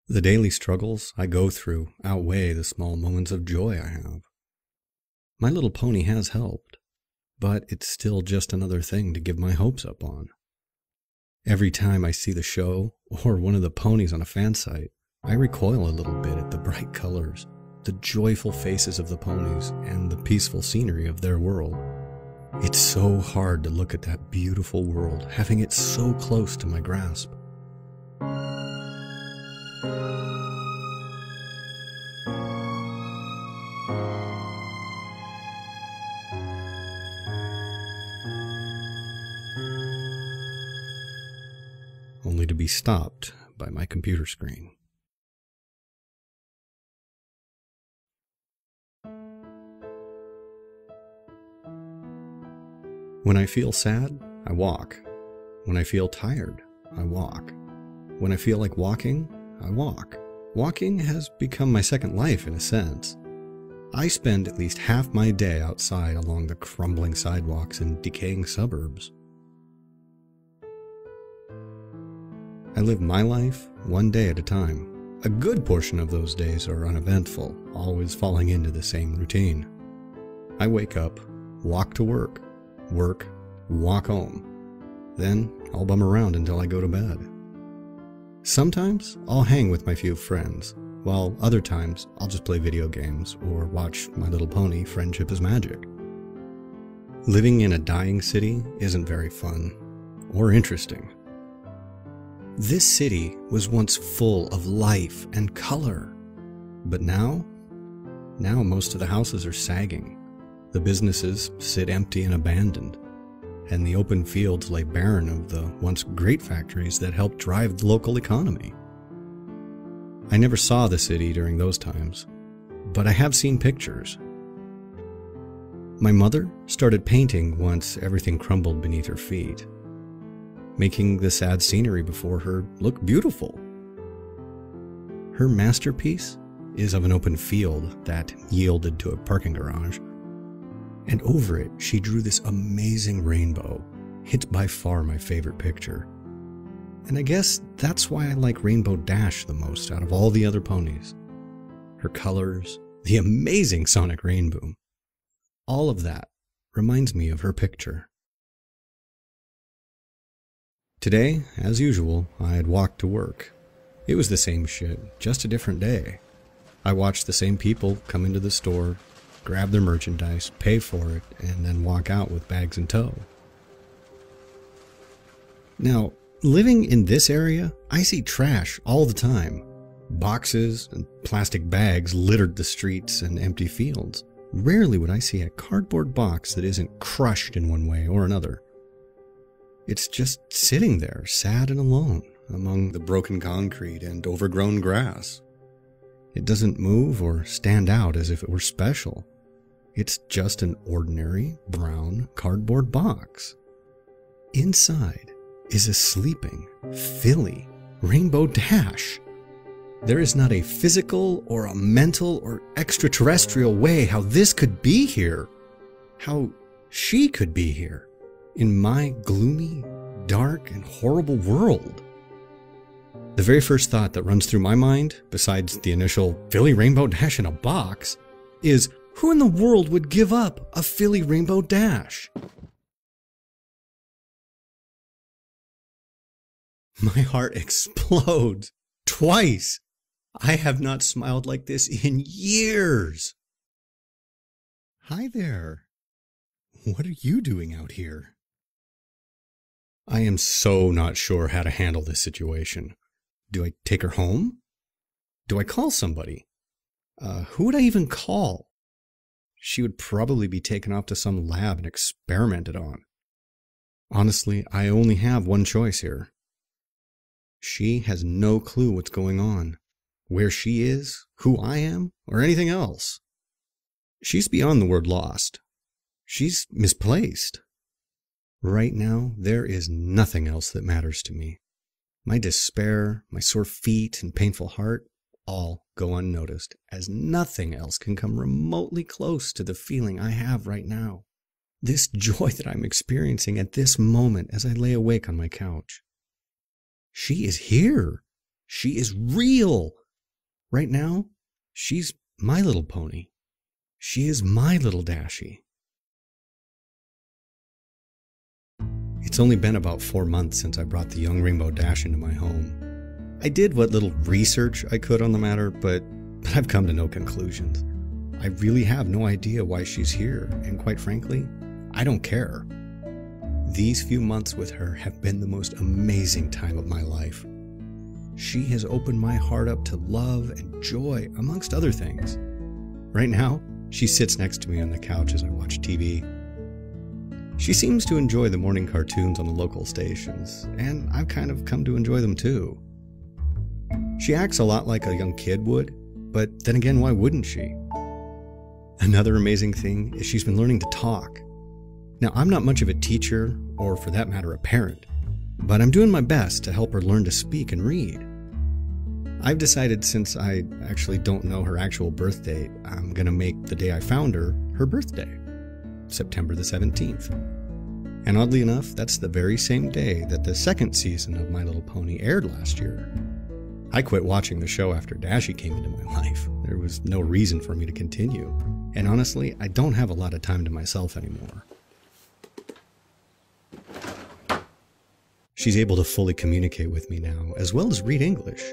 The daily struggles I go through outweigh the small moments of joy I have. My little pony has helped, but it's still just another thing to give my hopes up on. Every time I see the show or one of the ponies on a fan site, I recoil a little bit at the bright colors, the joyful faces of the ponies, and the peaceful scenery of their world. It's so hard to look at that beautiful world, having it so close to my grasp. Only to be stopped by my computer screen. When I feel sad, I walk. When I feel tired, I walk. When I feel like walking, I walk. Walking has become my second life in a sense. I spend at least half my day outside along the crumbling sidewalks and decaying suburbs. I live my life one day at a time. A good portion of those days are uneventful, always falling into the same routine. I wake up, walk to work, walk home. Then I'll bum around until I go to bed. Sometimes I'll hang with my few friends, while other times I'll just play video games or watch My Little Pony Friendship is Magic. Living in a dying city isn't very fun or interesting. This city was once full of life and color, but now most of the houses are sagging. The businesses sit empty and abandoned, and the open fields lay barren of the once great factories that helped drive the local economy. I never saw the city during those times, but I have seen pictures. My mother started painting once everything crumbled beneath her feet, making the sad scenery before her look beautiful. Her masterpiece is of an open field that yielded to a parking garage, and over it she drew this amazing rainbow. It's by far my favorite picture, and I guess that's why I like Rainbow Dash the most out of all the other ponies. Her colors, the amazing sonic rain boom, all of that reminds me of her picture. Today, as usual, I had walked to work. It was the same shit, just a different day. I watched the same people come into the store, grab their merchandise, pay for it, and then walk out with bags in tow. Now, living in this area, I see trash all the time. Boxes and plastic bags littered the streets and empty fields. Rarely would I see a cardboard box that isn't crushed in one way or another. It's just sitting there, sad and alone, among the broken concrete and overgrown grass. It doesn't move or stand out as if it were special. It's just an ordinary brown cardboard box. Inside is a sleeping, filly Rainbow Dash. There is not a physical or a mental or extraterrestrial way how this could be here, how she could be here, in my gloomy, dark, and horrible world. The very first thought that runs through my mind, besides the initial filly Rainbow Dash in a box, is who in the world would give up a filly Rainbow Dash? My heart explodes. Twice. I have not smiled like this in years. Hi there. What are you doing out here? I am so not sure how to handle this situation. Do I take her home? Do I call somebody? Who would I even call? She would probably be taken off to some lab and experimented on. Honestly, I only have one choice here. She has no clue what's going on, where she is, who I am, or anything else. She's beyond the word lost. She's misplaced. Right now, there is nothing else that matters to me. My despair, my sore feet, and painful heart all go unnoticed, as nothing else can come remotely close to the feeling I have right now. This joy that I'm experiencing at this moment as I lay awake on my couch. She is here. She is real. Right now, she's my little pony. She is my little Dashie. It's only been about 4 months since I brought the young rainbow dash into my home. I did what little research I could on the matter, but I've come to no conclusions. I really have no idea why she's here, and quite frankly, I don't care. These few months with her have been the most amazing time of my life. She has opened my heart up to love and joy, amongst other things. Right now, she sits next to me on the couch as I watch TV. She seems to enjoy the morning cartoons on the local stations, and I've kind of come to enjoy them too. She acts a lot like a young kid would, but then again, why wouldn't she? Another amazing thing is she's been learning to talk. Now, I'm not much of a teacher, or for that matter, a parent, but I'm doing my best to help her learn to speak and read. I've decided, since I actually don't know her actual birth date, I'm going to make the day I found her birthday, September the 17th. And oddly enough, that's the very same day that the second season of My Little Pony aired last year. I quit watching the show after Dashie came into my life. There was no reason for me to continue. And honestly, I don't have a lot of time to myself anymore. She's able to fully communicate with me now, as well as read English.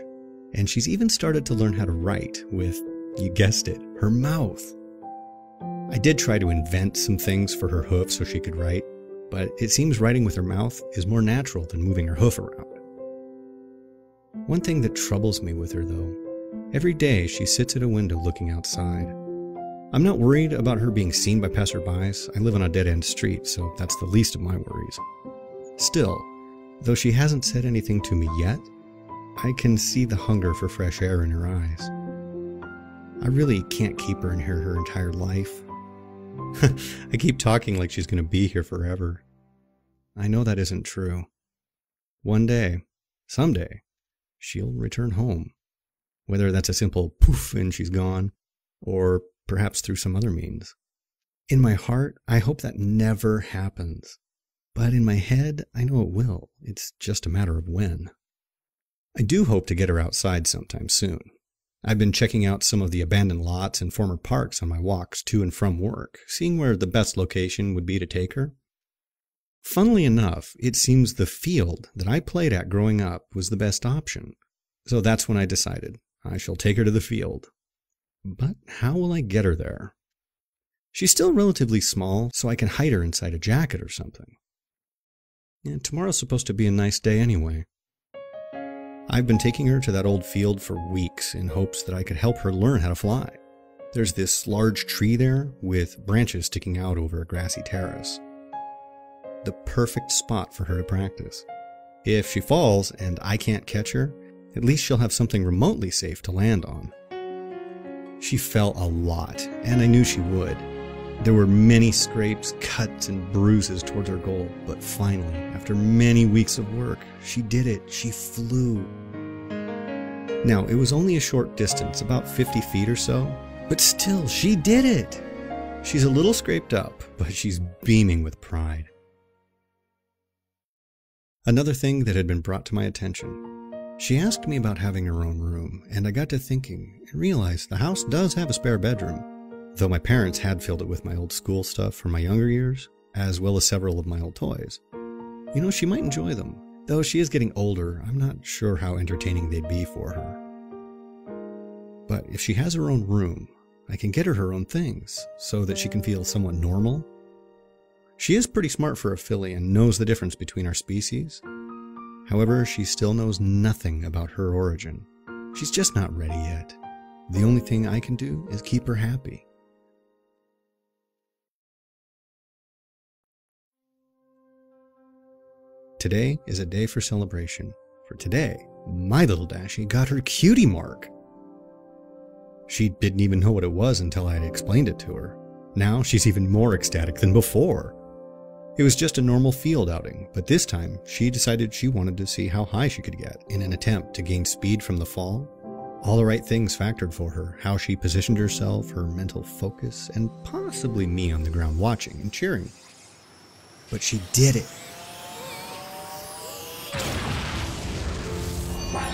And she's even started to learn how to write with, you guessed it, her mouth. I did try to invent some things for her hoof so she could write, but it seems writing with her mouth is more natural than moving her hoof around. One thing that troubles me with her, though, every day she sits at a window looking outside. I'm not worried about her being seen by passerbys. I live on a dead-end street, so that's the least of my worries. Still, though she hasn't said anything to me yet, I can see the hunger for fresh air in her eyes. I really can't keep her in here her entire life. I keep talking like she's going to be here forever. I know that isn't true. One day, someday, she'll return home. Whether that's a simple poof and she's gone, or perhaps through some other means. In my heart, I hope that never happens. But in my head, I know it will. It's just a matter of when. I do hope to get her outside sometime soon. I've been checking out some of the abandoned lots and former parks on my walks to and from work, seeing where the best location would be to take her. Funnily enough, it seems the field that I played at growing up was the best option. So that's when I decided I shall take her to the field. But how will I get her there? She's still relatively small, so I can hide her inside a jacket or something. And tomorrow's supposed to be a nice day anyway. I've been taking her to that old field for weeks in hopes that I could help her learn how to fly. There's this large tree there with branches sticking out over a grassy terrace. The perfect spot for her to practice. If she falls and I can't catch her, at least she'll have something remotely safe to land on. She fell a lot, and I knew she would. There were many scrapes, cuts, and bruises towards her goal, but finally, after many weeks of work, she did it. She flew. Now, it was only a short distance, about 50 feet or so, but still, she did it. She's a little scraped up, but she's beaming with pride. Another thing that had been brought to my attention. She asked me about having her own room, and I got to thinking and realized the house does have a spare bedroom. Though my parents had filled it with my old school stuff from my younger years, as well as several of my old toys. You know, she might enjoy them. Though she is getting older, I'm not sure how entertaining they'd be for her. But if she has her own room, I can get her own things, so that she can feel somewhat normal. She is pretty smart for a filly and knows the difference between our species. However, she still knows nothing about her origin. She's just not ready yet. The only thing I can do is keep her happy. Today is a day for celebration. For today, my little Dashie got her cutie mark. She didn't even know what it was until I had explained it to her. Now she's even more ecstatic than before. It was just a normal field outing, but this time she decided she wanted to see how high she could get in an attempt to gain speed from the fall. All the right things factored for her, how she positioned herself, her mental focus, and possibly me on the ground watching and cheering. But she did it.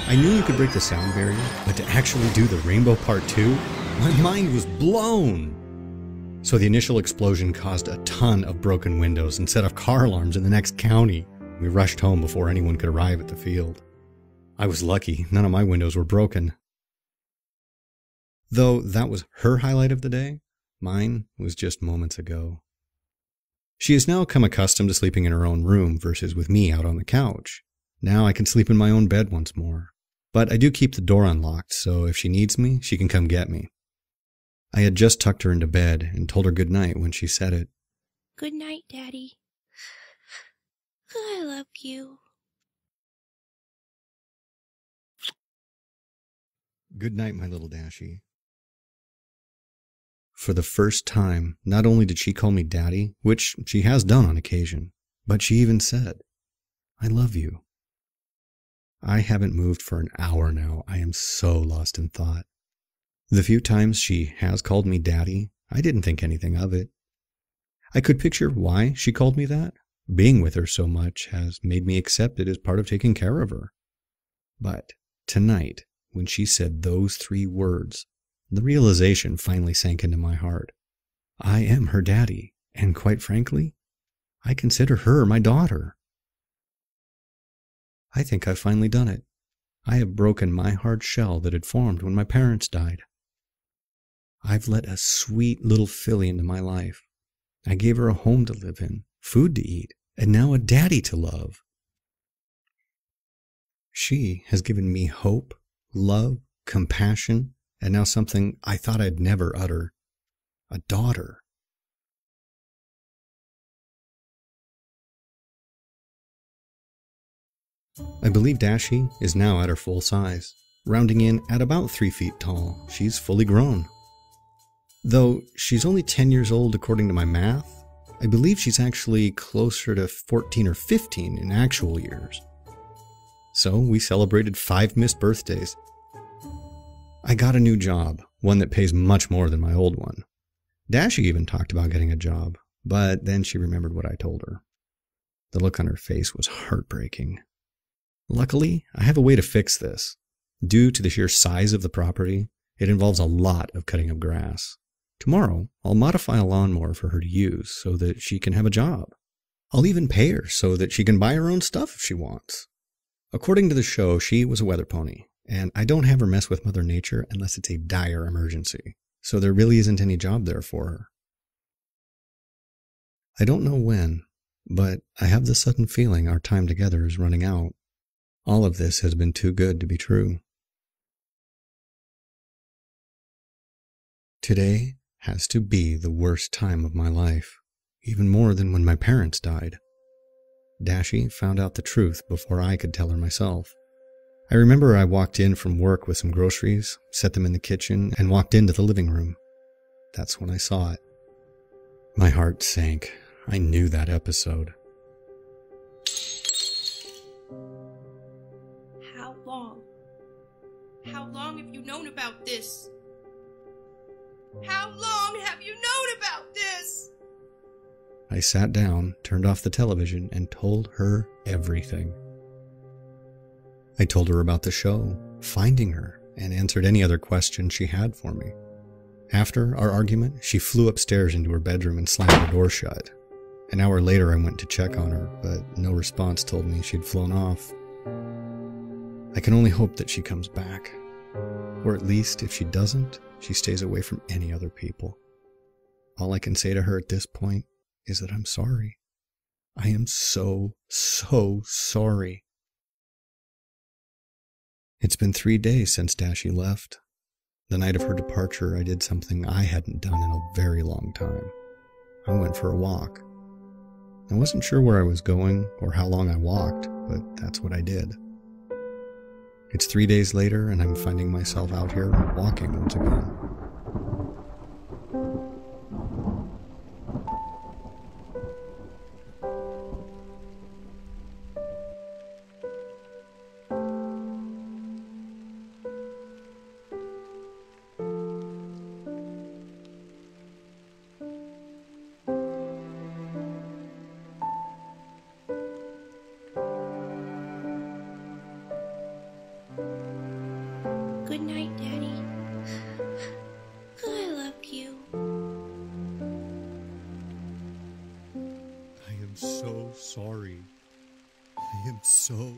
I knew you could break the sound barrier, but to actually do the Rainbow Part 2, my mind was blown. So the initial explosion caused a ton of broken windows and set off car alarms in the next county. We rushed home before anyone could arrive at the field. I was lucky, none of my windows were broken. Though that was her highlight of the day, mine was just moments ago. She has now come accustomed to sleeping in her own room versus with me out on the couch. Now I can sleep in my own bed once more. But I do keep the door unlocked, so if she needs me, she can come get me. I had just tucked her into bed and told her good night when she said it. Good night, Daddy. I love you. Good night, my little Dashie. For the first time, not only did she call me Daddy, which she has done on occasion, but she even said, I love you. I haven't moved for an hour now. I am so lost in thought. The few times she has called me Daddy, I didn't think anything of it. I could picture why she called me that. Being with her so much has made me accept it as part of taking care of her. But tonight, when she said those 3 words, the realization finally sank into my heart. I am her daddy, and quite frankly, I consider her my daughter. I think I've finally done it. I have broken my hard shell that had formed when my parents died. I've let a sweet little filly into my life. I gave her a home to live in, food to eat, and now a daddy to love. She has given me hope, love, compassion, and now something I thought I'd never utter, a daughter. I believe Dashie is now at her full size, rounding in at about 3 feet tall. She's fully grown. Though she's only 10 years old according to my math, I believe she's actually closer to 14 or 15 in actual years. So we celebrated 5 missed birthdays. I got a new job, one that pays much more than my old one. Dashie even talked about getting a job, but then she remembered what I told her. The look on her face was heartbreaking. Luckily, I have a way to fix this. Due to the sheer size of the property, it involves a lot of cutting of grass. Tomorrow, I'll modify a lawnmower for her to use so that she can have a job. I'll even pay her so that she can buy her own stuff if she wants. According to the show, she was a weather pony, and I don't have her mess with Mother Nature unless it's a dire emergency, so there really isn't any job there for her. I don't know when, but I have the sudden feeling our time together is running out. All of this has been too good to be true. Today has to be the worst time of my life, even more than when my parents died. Dashie found out the truth before I could tell her myself. I remember I walked in from work with some groceries, set them in the kitchen, and walked into the living room. That's when I saw it. My heart sank. I knew that episode. How long? How long have you known about this? How long have you known about this? I sat down, turned off the television, and told her everything. I told her about the show, finding her, and answered any other questions she had for me. After our argument, she flew upstairs into her bedroom and slammed the door shut. An hour later, I went to check on her, but no response told me she'd flown off. I can only hope that she comes back. Or at least, if she doesn't, she stays away from any other people. All I can say to her at this point is that I'm sorry. I am so sorry. It's been 3 days since Dashie left. The night of her departure, I did something I hadn't done in a very long time. I went for a walk. I wasn't sure where I was going or how long I walked, but that's what I did. It's 3 days later, and I'm finding myself out here walking once again. night, Daddy. I love you. I am so sorry. I am so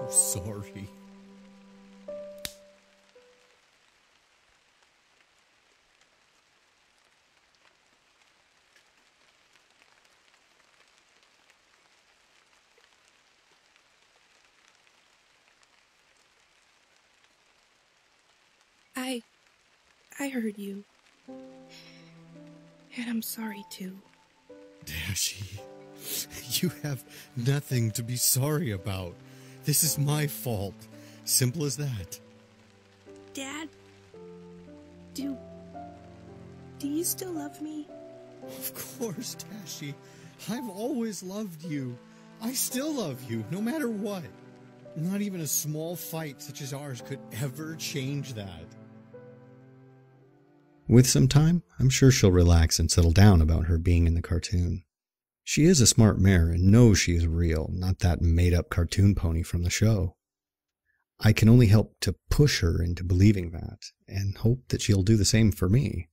sorry. I heard you. And I'm sorry too. Dashie, you have nothing to be sorry about. This is my fault. Simple as that. Dad, do you still love me? Of course, Dashie. I've always loved you. I still love you, no matter what. Not even a small fight such as ours could ever change that. With some time, I'm sure she'll relax and settle down about her being in the cartoon. She is a smart mare and knows she is real, not that made-up cartoon pony from the show. I can only help to push her into believing that, and hope that she'll do the same for me.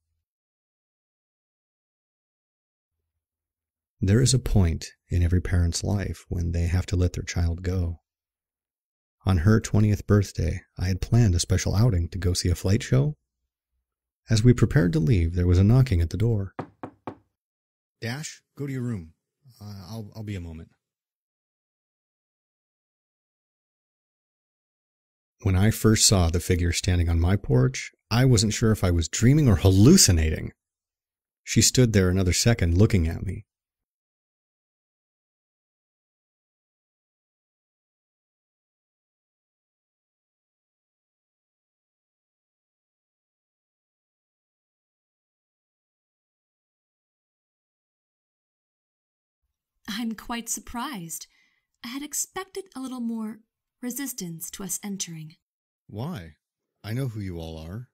There is a point in every parent's life when they have to let their child go. On her 20th birthday, I had planned a special outing to go see a flight show. As we prepared to leave, there was a knocking at the door. Dash, go to your room. I'll be a moment. When I first saw the figure standing on my porch, I wasn't sure if I was dreaming or hallucinating. She stood there another second looking at me. I'm quite surprised. I had expected a little more resistance to us entering. Why? I know who you all are.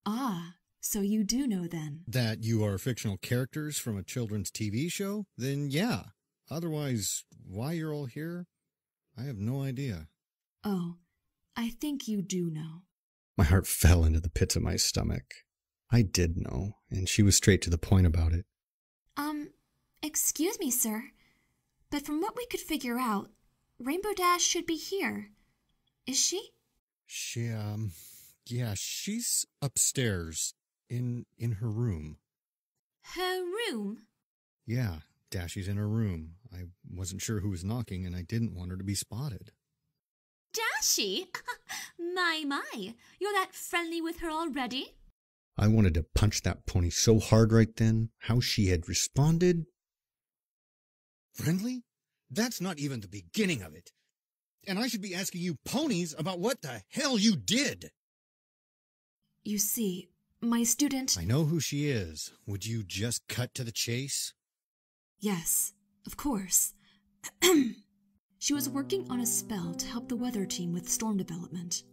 Ah, so you do know then. That you are fictional characters from a children's TV show? Then yeah. Otherwise, why you're all here? I have no idea. Oh, I think you do know. My heart fell into the pits of my stomach. I did know, and she was straight to the point about it. Excuse me, sir, but from what we could figure out, Rainbow Dash should be here. Is she? Yeah, she's upstairs, in her room. Her room? Yeah, Dashie's in her room. I wasn't sure who was knocking, and I didn't want her to be spotted. Dashie? My, you're that friendly with her already? I wanted to punch that pony so hard right then. How she had responded. Friendly? That's not even the beginning of it. And I should be asking you ponies about what the hell you did. You see, my student... I know who she is. Would you just cut to the chase? Yes, of course. She was working on a spell to help the weather team with storm development.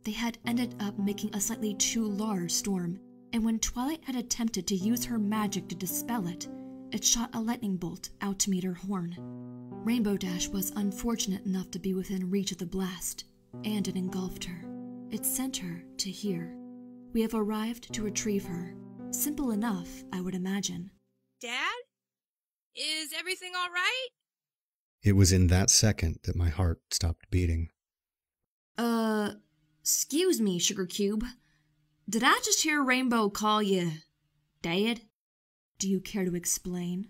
They had ended up making a slightly too large storm, and when Twilight had attempted to use her magic to dispel it, it shot a lightning bolt out to meet her horn. Rainbow Dash was unfortunate enough to be within reach of the blast, and it engulfed her. It sent her to here. We have arrived to retrieve her. Simple enough, I would imagine. Dad? Is everything all right? It was in that second that my heart stopped beating. Excuse me, Sugar Cube. Did I just hear Rainbow call you Dad? Do you care to explain?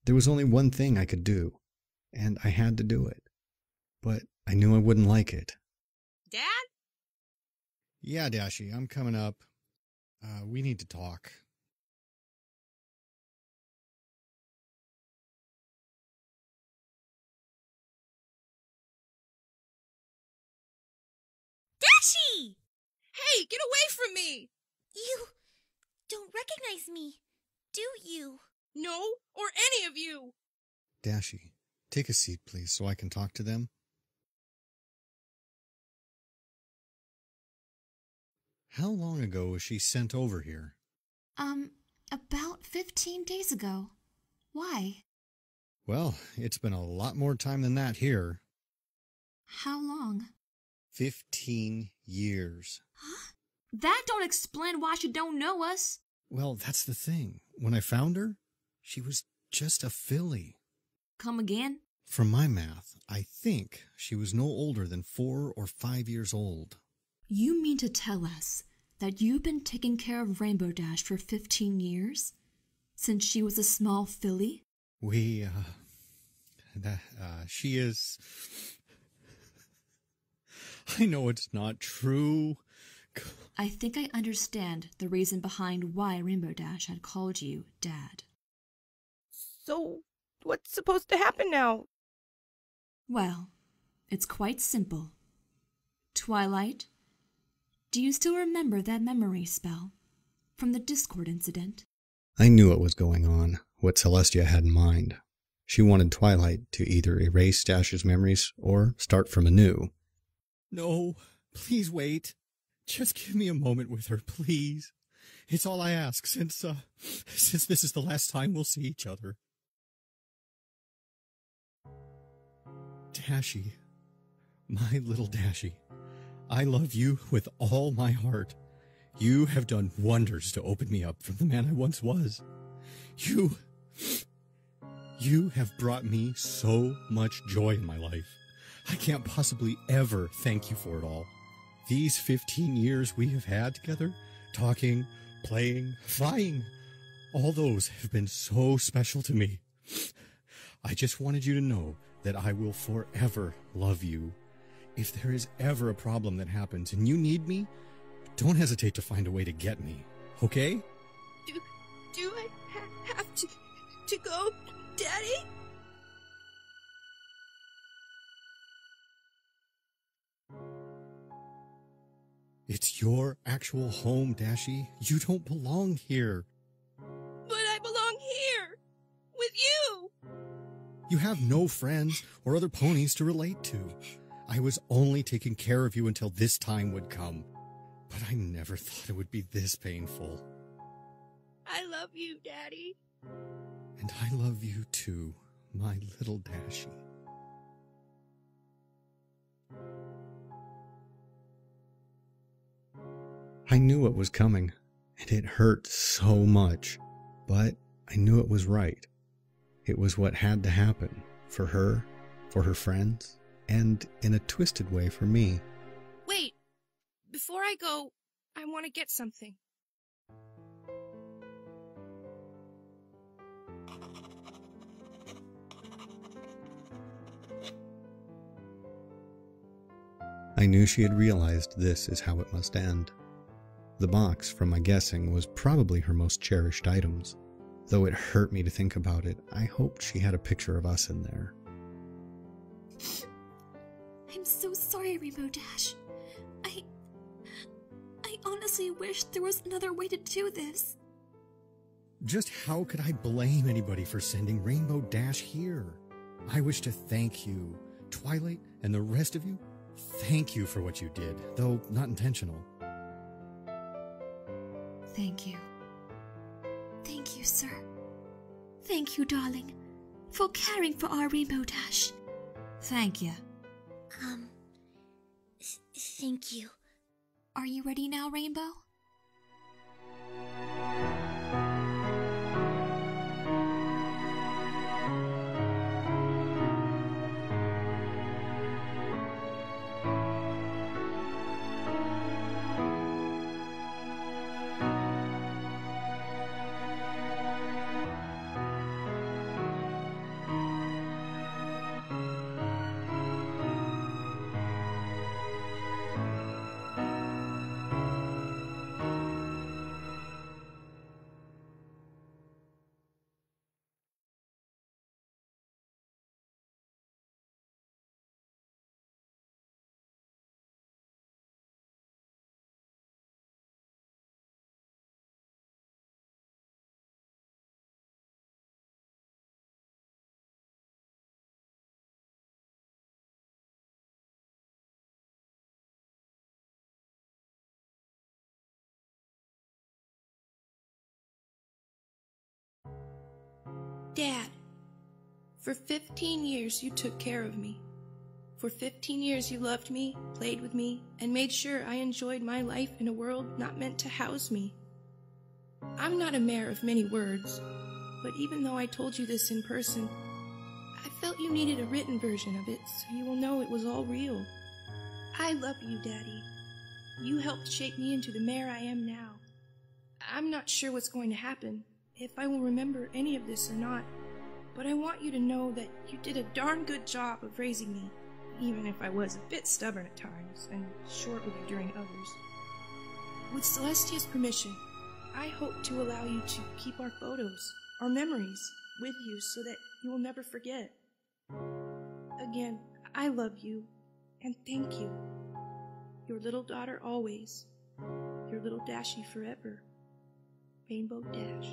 There was only one thing I could do, and I had to do it. But I knew I wouldn't like it. Dad? Yeah, Dashie, I'm coming up. We need to talk. Dashie! Hey, get away from me! You don't recognize me, do you? No, or any of you! Dashie, take a seat, please, so I can talk to them. How long ago was she sent over here? About 15 days ago. Why? Well, it's been a lot more time than that here. How long? 15 years. Huh? That don't explain why she don't know us. Well, that's the thing. When I found her, she was just a filly. Come again? From my math, I think she was no older than 4 or 5 years old. You mean to tell us that you've been taking care of Rainbow Dash for 15 years? Since she was a small filly? She is... I know it's not true. I think I understand the reason behind why Rainbow Dash had called you Dad. So, what's supposed to happen now? Well, it's quite simple. Twilight, do you still remember that memory spell from the Discord incident? I knew what was going on, what Celestia had in mind. She wanted Twilight to either erase Dash's memories or start from anew. No, please wait. Just give me a moment with her, please. It's all I ask since this is the last time we'll see each other. Dashie, my little Dashie, I love you with all my heart. You have done wonders to open me up from the man I once was. You have brought me so much joy in my life. I can't possibly ever thank you for it all. These 15 years we have had together, talking, playing, flying, all those have been so special to me. I just wanted you to know that I will forever love you. If there is ever a problem that happens and you need me, don't hesitate to find a way to get me, okay? Do I have to go, Daddy? It's your actual home, Dashie. You don't belong here. But I belong here, with you. You have no friends or other ponies to relate to. I was only taking care of you until this time would come. But I never thought it would be this painful. I love you, Daddy. And I love you too, my little Dashie. I knew what was coming, and it hurt so much, but I knew it was right. It was what had to happen, for her friends, and in a twisted way for me. Wait, before I go, I want to get something. I knew she had realized this is how it must end. The box, from my guessing, was probably her most cherished items. Though it hurt me to think about it, I hoped she had a picture of us in there. I'm so sorry, Rainbow Dash. I honestly wish there was another way to do this. Just how could I blame anybody for sending Rainbow Dash here? I wish to thank you, Twilight, and the rest of you. Thank you for what you did, though not intentional. Thank you. Thank you, sir. Thank you, darling, for caring for our Rainbow Dash. Thank you. Thank you. Are you ready now, Rainbow? Dad, for 15 years you took care of me. For 15 years you loved me, played with me, and made sure I enjoyed my life in a world not meant to house me. I'm not a mare of many words, but even though I told you this in person, I felt you needed a written version of it so you will know it was all real. I love you, Daddy. You helped shape me into the mare I am now. I'm not sure what's going to happen, if I will remember any of this or not, but I want you to know that you did a darn good job of raising me, even if I was a bit stubborn at times and short with you during others. With Celestia's permission, I hope to allow you to keep our photos, our memories, with you so that you will never forget. Again, I love you, and thank you. Your little daughter always, your little Dashie forever. Rainbow Dash.